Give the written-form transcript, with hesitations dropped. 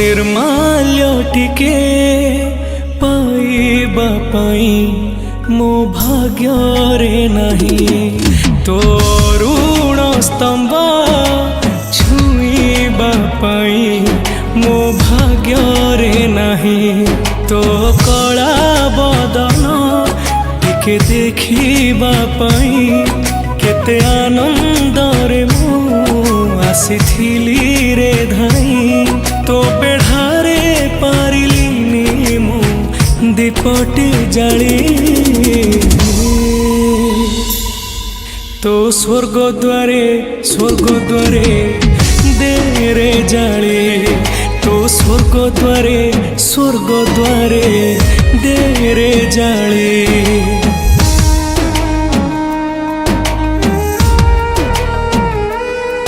निर्माल्य टिके पाइबा पाई मो भाग्य रे नहीं तो ऋण स्तंभ छुईबा पाई मो भाग्य रे नहीं तो कला बदन टिके देखिबा पाई केते आनंद रे मु आसीथिली रे धाई तो बेढ़ारे पारिलिनी मु दीपटे जाली तो स्वर्ग द्वारे देरे जाली तो स्वर्ग द्वारे देरे जाली।